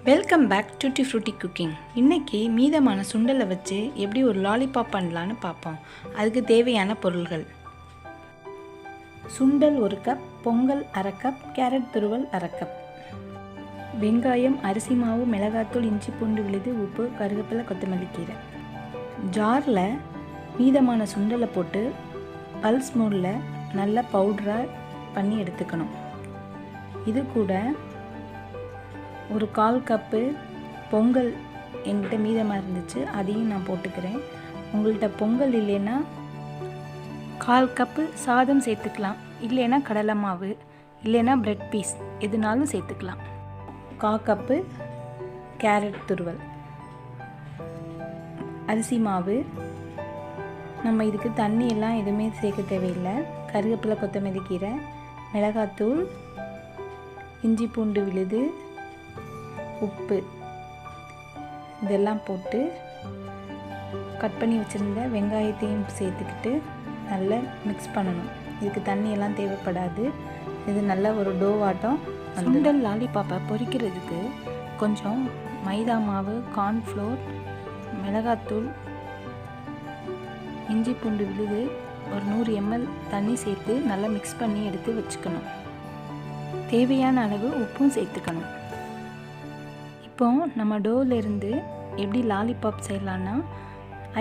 Welcome back டுட்டி Frooti cooking. இன்றைக்கி மீதமான சுண்டலை வச்சு எப்படி ஒரு லாலிபாப் பண்ணலான்னு பார்ப்போம். அதுக்கு தேவையான பொருள்கள்: சுண்டல் 1 கப், பொங்கல் அரை கப், கேரட் துருவல் அரை கப், வெங்காயம், அரிசி மாவு, மிளகாத்தூள், இஞ்சி பூண்டு விழுது, உப்பு, கருவேப்பிலை, கொத்தமல்லி கீரை. ஜாரில் மீதமான சுண்டலை போட்டு பல்ஸ் மோடில் நல்லா பவுடராக பண்ணி எடுத்துக்கணும். இது கூட ஒரு 1/4 கப்பு பொங்கல் என்கிட்ட மீதமாக இருந்துச்சு, அதையும் நான் போட்டுக்கிறேன். உங்கள்கிட்ட பொங்கல் இல்லைன்னா 1/4 கப்பு சாதம் சேர்த்துக்கலாம், இல்லைன்னா கடலை மாவு, இல்லைன்னா பிரெட் பீஸ் எதுனாலும் சேர்த்துக்கலாம். 1/4 கப்பு கேரட் துருவல், அரிசி மாவு. நம்ம இதுக்கு தண்ணி எல்லாம் எதுவுமே சேர்க்க தேவையில்லை. கருவேப்பிலை, கொத்தமல்லி கீரை, மிளகாத்தூள், இஞ்சி பூண்டு விழுது, உப்பு இதெல்லாம் போட்டு கட் பண்ணி வச்சுருந்த வெங்காயத்தையும் சேர்த்துக்கிட்டு நல்லா மிக்ஸ் பண்ணணும். இதுக்கு தண்ணியெல்லாம் தேவைப்படாது. இது நல்ல ஒரு டோவாட்டம். சுண்டல் லாலிபாப்பை பொரிக்கிறதுக்கு கொஞ்சம் மைதா மாவு, கார்ன்ஃப்ளோர், மிளகாத்தூள், இஞ்சி பூண்டு விழுது, ஒரு 100 ml தண்ணி சேர்த்து நல்லா மிக்ஸ் பண்ணி எடுத்து வச்சுக்கணும். தேவையான அளவு உப்பும் சேர்த்துக்கணும். இப்போ நம்ம டோவிலேருந்து எப்படி லாலிபாப் செய்யலான்னா,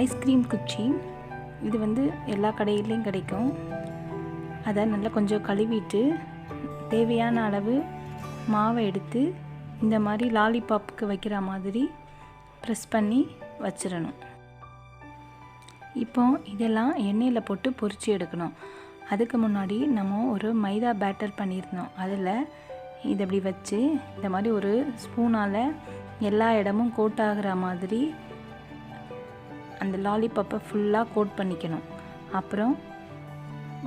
ஐஸ்கிரீம் குச்சி இது எல்லா கடையிலையும் கிடைக்கும். அதை நல்லா கொஞ்சம் கழுவிட்டு தேவையான அளவு மாவை எடுத்து இந்த மாதிரி லாலிபாப்புக்கு வைக்கிற மாதிரி ப்ரெஸ் பண்ணி வச்சிடணும். இப்போ இதெல்லாம் எண்ணெயில் போட்டு பொரித்து எடுக்கணும். அதுக்கு முன்னாடி நம்ம ஒரு மைதா பேட்டர் பண்ணியிருந்தோம். அதில் இதை இப்படி வச்சு இந்த மாதிரி ஒரு ஸ்பூனால் எல்லா இடமும் கோட் ஆகிற மாதிரி அந்த லாலிபாப்பை ஃபுல்லாக கோட் பண்ணிக்கணும். அப்புறம்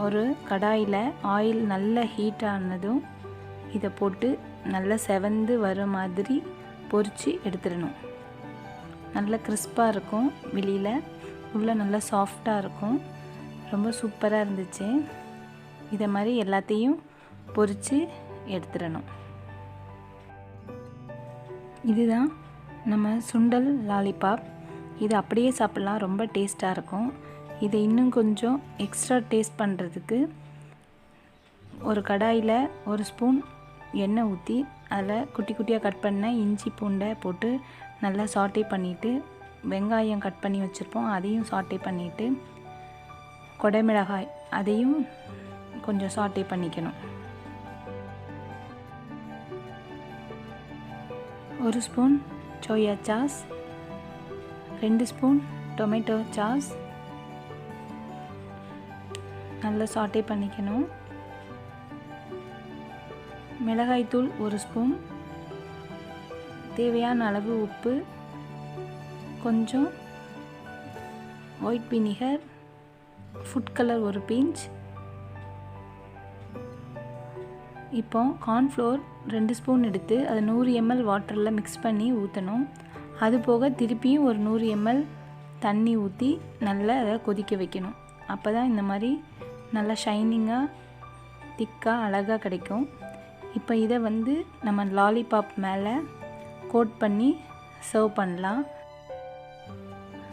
ஒரு கடாயில் ஆயில் நல்ல ஹீட் ஆனதும் இதை போட்டு நல்லா செவந்து வர மாதிரி பொரித்து எடுத்துடணும். நல்லா கிறிஸ்பாக இருக்கும், வெளியில் உள்ளே நல்லா சாஃப்டாக இருக்கும். ரொம்ப சூப்பராக இருந்துச்சு. இதை மாதிரி எல்லாத்தையும் பொரித்து எடுத்துடணும். இதுதான் நம்ம சுண்டல் லாலிபாப். இது அப்படியே சாப்பிட்லாம், ரொம்ப டேஸ்ட்டாக இருக்கும். இதை இன்னும் கொஞ்சம் எக்ஸ்ட்ரா டேஸ்ட் பண்ணுறதுக்கு ஒரு கடாயில் ஒரு ஸ்பூன் எண்ணெய் ஊற்றி அதில் குட்டி குட்டியாக கட் பண்ண இஞ்சி பூண்டை போட்டு நல்லா சாட்டே பண்ணிவிட்டு, வெங்காயம் கட் பண்ணி வச்சுருப்போம் அதையும் சாட்டே பண்ணிவிட்டு, கொடைமிளகாய் அதையும் கொஞ்சம் சாட்டே பண்ணிக்கணும். 1 spoon soya sauce, 2 spoon tomato sauce நல்லா சாட்டே பண்ணிக்கணும். மிளகாய்த்தூள் 1 ஸ்பூன், தேவையான அளவு உப்பு, கொஞ்சம் white vinegar, food colour 1 pinch. இப்போ கார்ன்ஃப்ளோர் 2 ஸ்பூன் எடுத்து அதை 100 ml வாட்டரில் மிக்ஸ் பண்ணி ஊற்றணும். அது போக திருப்பியும் ஒரு 100 ml தண்ணி ஊற்றி நல்லா அதை கொதிக்க வைக்கணும். அப்போ தான் இந்த மாதிரி நல்லா ஷைனிங்காக திக்காக அழகாக கிடைக்கும். இப்போ இதை நம்ம லாலிபாப் மேலே கோட் பண்ணி சர்வ் பண்ணலாம்.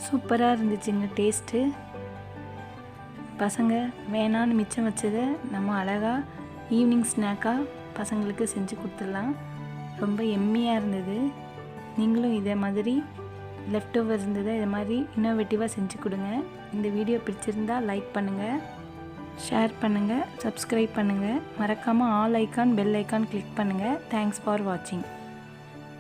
சூப்பராக இருந்துச்சுங்க டேஸ்ட்டு. பசங்க வேணான்னு மிச்சம் வச்சதை நம்ம அழகாக ஈவினிங் ஸ்நாக்காக பசங்களுக்கு செஞ்சு கொடுத்துடலாம். ரொம்ப எம்மியாக இருந்தது. நீங்களும் இதே மாதிரி லெஃப்ட் ஓவர் இருந்ததை இதை மாதிரி இன்னோவேட்டிவாக செஞ்சு கொடுங்க. இந்த வீடியோ பிடிச்சிருந்தா லைக் பண்ணுங்கள், ஷேர் பண்ணுங்கள், சப்ஸ்கிரைப் பண்ணுங்கள். மறக்காமல் all icon bell icon click பண்ணுங்கள். தேங்க்ஸ் ஃபார் வாட்சிங்.